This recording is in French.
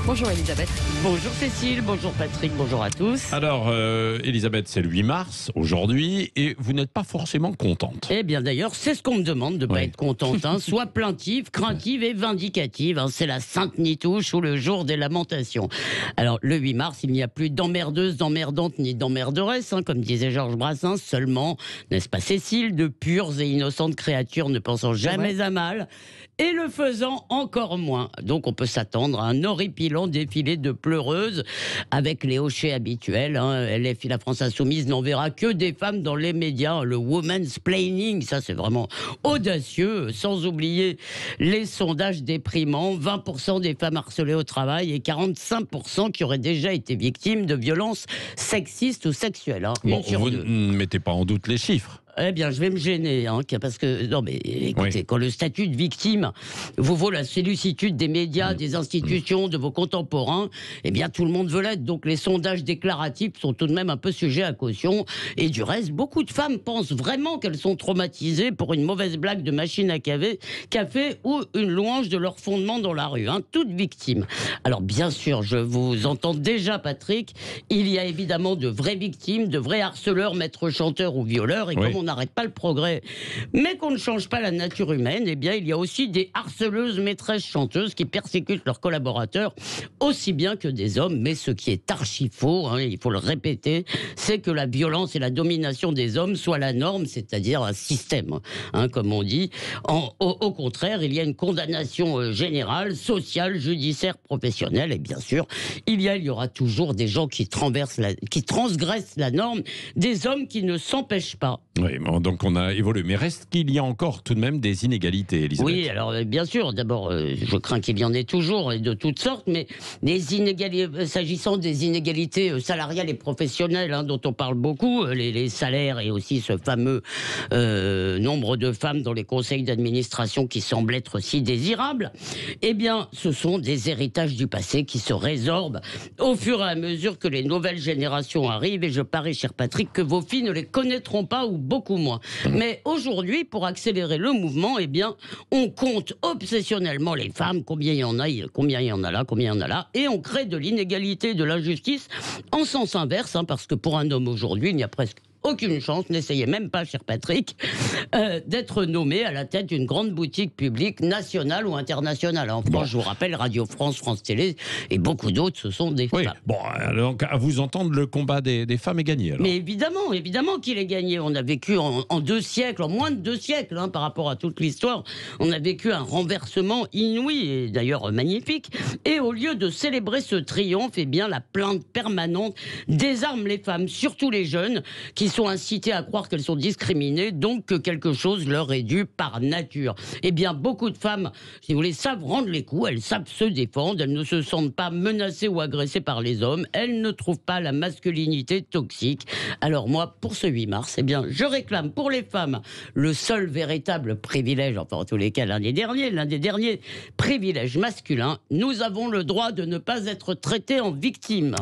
Bonjour Elisabeth. Bonjour Cécile, bonjour Patrick, bonjour à tous. Alors, Elisabeth, c'est le 8 mars aujourd'hui et vous n'êtes pas forcément contente. Eh bien d'ailleurs, c'est ce qu'on me demande de ne pas Oui. être contente. Soit plaintive, craintive et vindicative. C'est la Sainte Nitouche ou le jour des lamentations. Alors le 8 mars, il n'y a plus d'emmerdeuse, d'emmerdante ni d'emmerderesse, comme disait Georges Brassens. Seulement, n'est-ce pas Cécile, de pures et innocentes créatures ne pensant jamais à mal et le faisant encore moins. Donc on peut s'attendre à un horripilant défilé de pleureuses avec les hochets habituels. LFI, la France Insoumise, n'enverra que des femmes dans les médias. Le woman's planning, ça c'est vraiment audacieux. Sans oublier les sondages déprimants. 20% des femmes harcelées au travail et 45% qui auraient déjà été victimes de violences sexistes ou sexuelles. Bon, Une sur vous deux. ne mettez pas en doute les chiffres. Eh bien, je vais me gêner, parce que, non mais écoutez, Oui. quand le statut de victime vous vaut la sollicitude des médias, des institutions, de vos contemporains, eh bien, tout le monde veut l'être. Donc, les sondages déclaratifs sont tout de même un peu sujets à caution. Et du reste, beaucoup de femmes pensent vraiment qu'elles sont traumatisées pour une mauvaise blague de machine à café ou une louange de leur fondement dans la rue. Toutes victimes. Alors, bien sûr, je vous entends déjà, Patrick, il y a évidemment de vraies victimes, de vrais harceleurs, maîtres chanteurs ou violeurs. Et Oui. comme on n'arrête pas le progrès, mais qu'on ne change pas la nature humaine, eh bien, il y a aussi des harceleuses maîtresses chanteuses qui persécutent leurs collaborateurs aussi bien que des hommes. Mais ce qui est archi faux, il faut le répéter, c'est que la violence et la domination des hommes soient la norme, c'est-à-dire un système, comme on dit. Au contraire, il y a une condamnation générale, sociale, judiciaire, professionnelle, et bien sûr, il y aura toujours des gens qui transgressent la norme, des hommes qui ne s'empêchent pas. Oui, bon, donc on a évolué. Mais reste qu'il y a encore tout de même des inégalités, Elisabeth. Oui, alors bien sûr, d'abord, je crains qu'il y en ait toujours et de toutes sortes, mais s'agissant des inégalités salariales et professionnelles, dont on parle beaucoup, les salaires et aussi ce fameux nombre de femmes dans les conseils d'administration qui semble être si désirable, eh bien, ce sont des héritages du passé qui se résorbent au fur et à mesure que les nouvelles générations arrivent, et je parie, cher Patrick, que vos filles ne les connaîtront pas ou beaucoup moins. Mais aujourd'hui, pour accélérer le mouvement, eh bien, on compte obsessionnellement les femmes, combien il y en a là, et on crée de l'inégalité, de l'injustice en sens inverse, parce que pour un homme aujourd'hui, il n'y a presque aucune chance, n'essayez même pas, cher Patrick, d'être nommé à la tête d'une grande boutique publique nationale ou internationale. En France, je vous rappelle, Radio France, France Télé et beaucoup d'autres, ce sont des Oui, femmes. bon, donc à vous entendre, le combat des femmes est gagné. Alors. Mais évidemment qu'il est gagné. On a vécu en 2 siècles, en moins de 2 siècles, par rapport à toute l'histoire, on a vécu un renversement inouï, et d'ailleurs magnifique. Et au lieu de célébrer ce triomphe, eh bien, la plainte permanente désarme les femmes, surtout les jeunes, qui sont incitées à croire qu'elles sont discriminées, donc que quelque chose leur est dû par nature. Eh bien, beaucoup de femmes, si vous voulez, savent rendre les coups, elles savent se défendre, elles ne se sentent pas menacées ou agressées par les hommes, elles ne trouvent pas la masculinité toxique. Alors moi, pour ce 8 mars, eh bien, je réclame pour les femmes le seul véritable privilège, enfin en tous les cas l'un des derniers privilèges masculins. Nous avons le droit de ne pas être traités en victimes.